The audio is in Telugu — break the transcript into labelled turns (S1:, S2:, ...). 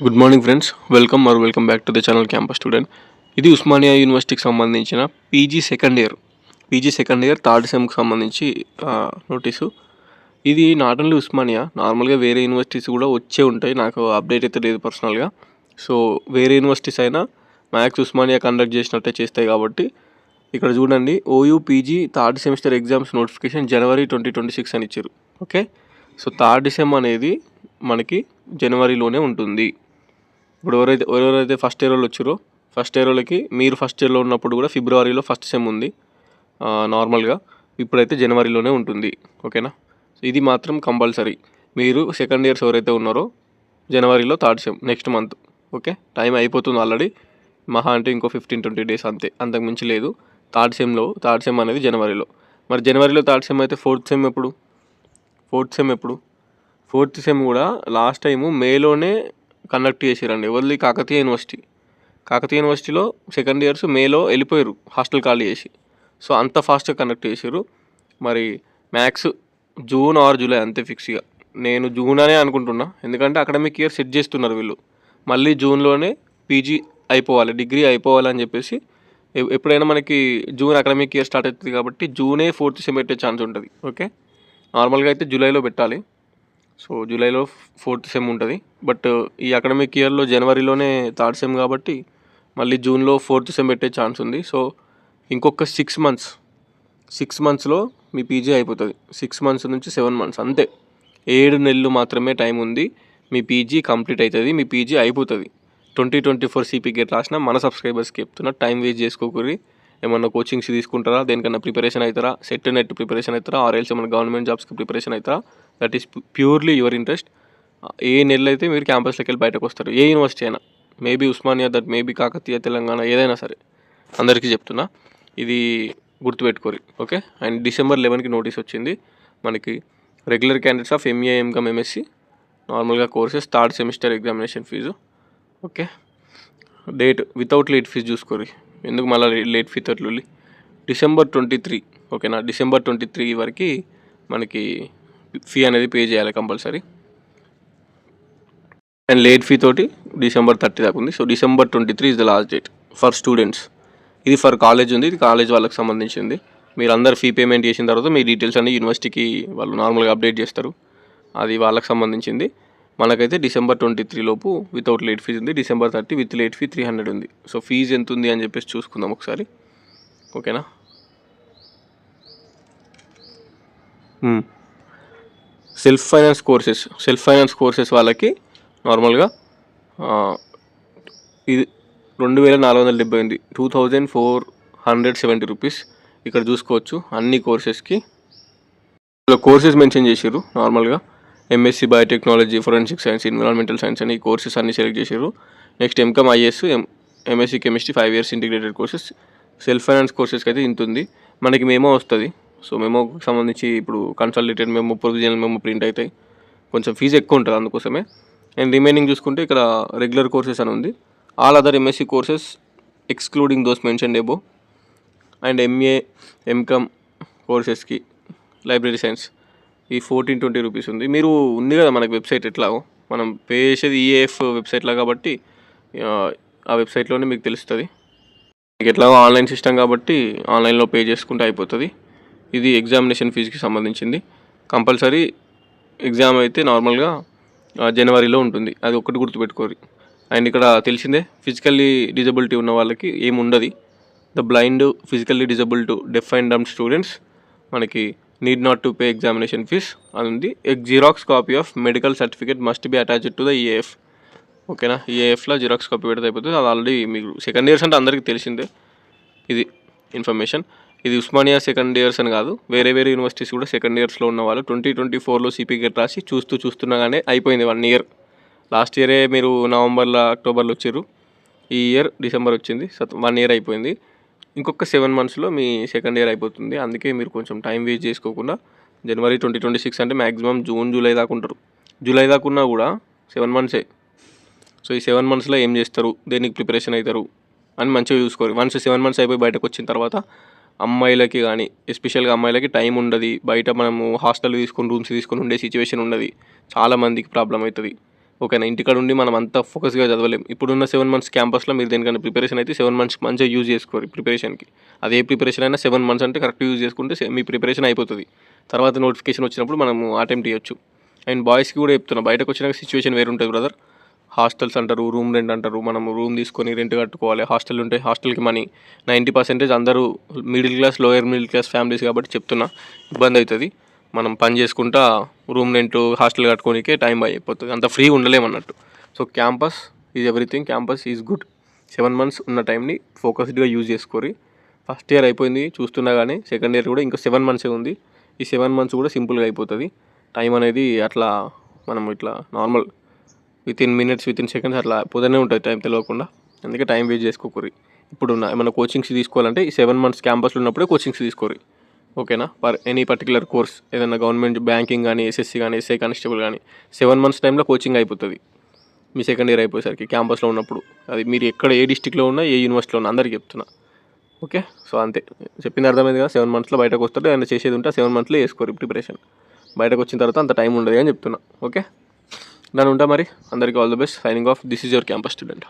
S1: Good morning friends, welcome back to the channel campus student. ఇది ఉస్మానియా యూనివర్సిటీకి సంబంధించిన పీజీ సెకండ్ ఇయర్ థర్డ్ సెమ్కి సంబంధించి నోటీసు. ఇది నాట్ ఓన్లీ ఉస్మానియా, నార్మల్గా వేరే యూనివర్సిటీస్ కూడా వచ్చే ఉంటాయి. నాకు అప్డేట్ అయితే లేదు పర్సనల్గా. సో వేరే యూనివర్సిటీస్ అయినా మ్యాథ్స్ ఉస్మానియా కండక్ట్ చేసినట్టే చేస్తాయి కాబట్టి ఇక్కడ చూడండి, OU PG third semester exams notification January 2026 అని ఇచ్చారు. ఓకే, సో థర్డ్ సెమ్ అనేది మనకి జనవరిలోనే ఉంటుంది. ఇప్పుడు ఎవరైతే ఫస్ట్ ఇయర్ వాళ్ళు వచ్చారో ఫస్ట్ ఇయర్ వాళ్ళకి మీరు ఫస్ట్ ఇయర్లో ఉన్నప్పుడు కూడా ఫిబ్రవరిలో ఫస్ట్ సెమ్ ఉంది నార్మల్గా. ఇప్పుడైతే జనవరిలోనే ఉంటుంది. ఓకేనా, ఇది మాత్రం కంపల్సరీ. మీరు సెకండ్ ఇయర్స్ ఎవరైతే ఉన్నారో జనవరిలో third sem next month. Okay, time అయిపోతుంది ఆల్రెడీ, మహా అంటే ఇంకో 15-20 డేస్ అంతే, అంతకు మించి లేదు. థర్డ్ సెమ్ అనేది జనవరిలో. మరి జనవరిలో థర్డ్ సెమ్ అయితే ఫోర్త్ సెమ్ కూడా లాస్ట్ టైము మేలోనే కండక్ట్ చేసారండి. ఎవరిది? కాకతీయ యూనివర్సిటీలో సెకండ్ ఇయర్స్ మేలో వెళ్ళిపోయారు హాస్టల్ ఖాళీ చేసి. సో అంత ఫాస్ట్గా కండక్ట్ చేసారు. మరి మ్యాథ్స్ జూన్ ఆర్ జూలై అంతే ఫిక్స్గా. నేను జూన్ అనే అనుకుంటున్నా, ఎందుకంటే అకాడమిక్ ఇయర్ సెట్ చేస్తున్నారు వీళ్ళు. మళ్ళీ జూన్లోనే పీజీ అయిపోవాలి, డిగ్రీ అయిపోవాలని చెప్పేసి. ఎప్పుడైనా మనకి జూన్ అకాడమిక్ ఇయర్ స్టార్ట్ అవుతుంది కాబట్టి జూనే ఫోర్త్ సెమ్ పెట్టే ఛాన్స్ ఉంటుంది. ఓకే, నార్మల్గా అయితే జూలైలో పెట్టాలి. సో జూలైలో ఫోర్త్ సెమ్ ఉంటుంది. బట్ ఈ అకాడమిక్ ఇయర్లో జనవరిలోనే థర్డ్ సెమ్ కాబట్టి మళ్ళీ జూన్లో ఫోర్త్ సెమ్ పెట్టే ఛాన్స్ ఉంది. సో ఇంకొక 6 మంత్స్లో మీ పీజీ అయిపోతుంది. 6 మంత్స్ నుంచి 7 మంత్స్ అంతే, 7 నెలలు మాత్రమే టైం ఉంది. మీ పీజీ కంప్లీట్ అవుతుంది, మీ పీజీ అయిపోతుంది. 2024 CP గేట్ రాసిన మన సబ్స్క్రైబర్స్కి చెప్తున్నా, టైం వేస్ట్ చేసుకోకూరి. ఏమన్నా కోచింగ్స్ తీసుకుంటారా, దేనికన్నా ప్రిపరేషన్ అవుతారా, సెట్ నెట్ ప్రిపరేషన్ అవుతారా, ఆర్ఎల్స్ ఏమైనా గవర్నమెంట్ జాబ్స్కి ప్రిపరేషన్ అవుతారా, that is purely your interest. ఏ నెలలు అయితే మీరు క్యాంపస్లోకి వెళ్ళి బయటకు వస్తారు, ఏ యూనివర్సిటీ అయినా, maybe Osmania, that maybe Kakatiya, Telangana, ఏదైనా సరే, అందరికీ చెప్తున్నా, ఇది గుర్తుపెట్టుకోరు. ఓకే, అండ్ December 11కి నోటీస్ వచ్చింది మనకి. Regular candidates of MA MCOM MSc నార్మల్గా courses third semester examination fee. Okay, date without late fee చూసుకోరు, ఎందుకు మళ్ళీ లేట్ ఫీ తోటి December 23. ఓకేనా, December 23 వరకు మనకి ఫీ అనేది పే చేయాలి కంపల్సరీ. అండ్ లేట్ ఫీ తోటి December 30 దాకా ఉంది. So December 23 is the last date for students. ఇది ఫర్ కాలేజ్ ఉంది, ఇది కాలేజ్ వాళ్ళకి సంబంధించింది. మీరు అందరు ఫీ పేమెంట్ చేసిన తర్వాత మీ డీటెయిల్స్ అన్ని యూనివర్సిటీకి వాళ్ళు నార్మల్గా అప్డేట్ చేస్తారు, అది వాళ్ళకి సంబంధించింది. మనకైతే December 23 లోపు వితౌట్ లేట్ ఫీజు ఉంది, December 30 విత్ లేట్ ఫీ 300 ఉంది. సో ఫీజు ఎంత ఉంది అని చెప్పేసి చూసుకుందాం ఒకసారి. ఓకేనా, సెల్ఫ్ ఫైనాన్స్ కోర్సెస్ వాళ్ళకి నార్మల్గా ఇది 2470 ఉంది, 2470 రూపీస్. ఇక్కడ చూసుకోవచ్చు అన్ని కోర్సెస్కి కోర్సెస్ మెన్షన్ చేసారు. నార్మల్గా MSc biotechnology, forensic science, environmental science అని ఈ కోర్సెస్ అన్ని సెలెక్ట్ చేసారు. Next MCOM IS, MSc chemistry 5 years integrated courses. Self finance కోర్సెస్కి అయితే ఇంత ఉంది. మనకి మెమో వస్తుంది. సో మెమోకి సంబంధించి ఇప్పుడు consolidated memo, provisional memo print అవుతాయి, కొంచెం ఫీజు ఎక్కువ ఉంటుంది అందుకోసమే. అండ్ రిమైనింగ్ చూసుకుంటే ఇక్కడ రెగ్యులర్ కోర్సెస్ అని ఉంది. All other MSc courses excluding those mentioned above. And MA MCOM కోర్సెస్కి లైబ్రరీ సైన్స్ ఈ 1420 రూపీస్ ఉంది. మీరు ఉంది కదా మనకి వెబ్సైట్, ఎట్లాగో మనం పే చేసేది EAF వెబ్సైట్లో కాబట్టి ఆ వెబ్సైట్లోనే మీకు తెలుస్తుంది. మీకు ఎట్లాగో ఆన్లైన్ సిస్టమ్ కాబట్టి ఆన్లైన్లో పే చేసుకుంటే అయిపోతుంది. ఇది ఎగ్జామినేషన్ ఫీజుకి సంబంధించింది. కంపల్సరీ ఎగ్జామ్ అయితే నార్మల్గా జనవరిలో ఉంటుంది, అది ఒక్కటి గుర్తుపెట్టుకోరు. అండ్ ఇక్కడ తెలిసిందే, ఫిజికల్లీ డిజబిలిటీ ఉన్న వాళ్ళకి ఏముండదు. The blind, physically disabled, deaf and dumb students మనకి need not to pay examination fees అని ఉంది. Xerox copy of medical certificate must be attached to the EAF. ఓకేనా, EAFలో జిరాక్స్ కాపీ పెడితే అయిపోతుంది. అది ఆల్రెడీ మీకు సెకండ్ ఇయర్స్ అంటే అందరికీ తెలిసిందే ఇది ఇన్ఫర్మేషన్. ఇది ఉస్మానియా సెకండ్ ఇయర్స్ అని కాదు, వేరే యూనివర్సిటీస్ కూడా సెకండ్ ఇయర్స్లో ఉన్న వాళ్ళు 2024లో CP గేట్ రాసి చూస్తున్నాగానే అయిపోయింది 1 year. లాస్ట్ ఇయరే మీరు నవంబర్లో, అక్టోబర్లో వచ్చారు, ఈ ఇయర్ December వచ్చింది. 1 year అయిపోయింది. ఇంకొక 7 monthsలో మీ సెకండ్ ఇయర్ అయిపోతుంది. అందుకే మీరు కొంచెం టైం వేస్ట్ చేసుకోకుండా January 2026 అంటే మ్యాక్సిమం జూన్ జూలై దాకా ఉంటారు. జూలై దాకా ఉన్నా కూడా 7 months. సో ఈ 7 monthsలో ఏం చేస్తారు, దేనికి ప్రిపరేషన్ అవుతారు అని మంచిగా చూసుకోరు. వన్స్ 7 months అయిపోయి బయటకు వచ్చిన తర్వాత అమ్మాయిలకి కానీ, ఎస్పెషల్గా అమ్మాయిలకి టైం ఉండదు. బయట మనము హాస్టల్ తీసుకొని, రూమ్స్ తీసుకొని ఉండే సిచ్యువేషన్ ఉండదు. చాలామందికి ప్రాబ్లం అవుతుంది. ఓకేనా. ఇంటికాడ ఉండి మనం అంతా ఫోకస్గా చదవలేం. ఇప్పుడున్న 7 months క్యాంపస్లో మీరు దేనికన్నా ప్రిపరేషన్ అయితే 7 months మంచిగా యూజ్ చేసుకోరు ప్రిపరేషన్కి. అదే ప్రిపరేషన్ అయినా 7 months అంటే కరెక్ట్ యూజ్ చేసుకుంటే మీ ప్రిపరేషన్ అయిపోతుంది. తర్వాత నోటిఫికేషన్ వచ్చినప్పుడు మనము అటెంప్ట్ చేయొచ్చు. అండ్ బాయ్స్కి కూడా చెప్తున్నా, బయటకు వచ్చినాక సిచ్యువేషన్ వేరు ఉంటుంది బ్రదర్. హాస్టల్స్ అంటారు, రూమ్ రెంట్ అంటారు, మనం రూమ్ తీసుకొని రెంట్ కట్టుకోవాలి. హాస్టల్ ఉంటే హాస్టల్కి మనీ 90% అందరూ middle class, lower middle class families కాబట్టి చెప్తున్నా, ఇబ్బంది అవుతుంది. మనం పని చేసుకుంటా రూమ్ రెంట్, హాస్టల్ కట్టుకోనికే టైం అయిపోతుంది. అంత ఫ్రీ ఉండలేమన్నట్టు. So campus is everything. Campus is good. 7 months ఉన్న టైంని ఫోకస్డ్గా యూజ్ చేసుకోరి. ఫస్ట్ ఇయర్ అయిపోయింది చూస్తున్నా, కానీ సెకండ్ ఇయర్ కూడా ఇంకా 7 months ఉంది. ఈ 7 months కూడా సింపుల్గా అయిపోతుంది. టైం అనేది అట్లా మనం ఇట్లా normal within minutes, within seconds అట్లా పోతూనే ఉంటుంది టైం తెలియకుండా. అందుకే టైం వేస్ట్ చేసుకోకూరి. ఇప్పుడున్న ఏమైనా కోచింగ్స్ తీసుకోవాలంటే ఈ 7 months క్యాంపస్లో ఉన్నప్పుడే కోచింగ్స్ తీసుకోరి. ఓకేనా. ఎనీ పర్టికులర్ కోర్స్ ఏదైనా గవర్నమెంట్ బ్యాంకింగ్ కానీ, ఎస్ఎస్సి కానీ, ఎస్ఐ కానిస్టేబుల్ కానీ 7 months టైంలో కోచింగ్ అయిపోతుంది మీ సెకండ్ ఇయర్ అయిపోయేసరికి క్యాంపస్లో ఉన్నప్పుడు. అది మీరు ఎక్కడ ఏ డిస్టిక్లో ఉన్నా, ఏ యూనివర్సిటీలో ఉన్నా అందరికీ చెప్తున్నా. ఓకే. సో అంతే, చెప్పింది అర్థమైంది కదా. 7 monthsలో బయటకు వస్తారు, ఏమైనా చేసేది ఉంటే 7 monthsలో వేసుకోరు ప్రిపరేషన్. బయటకు వచ్చిన తర్వాత అంత టైం ఉండదు అని చెప్తున్నా. ఓకే, నేను ఉంటా మరి. అందరికీ all the best. Signing off. This is your campus student.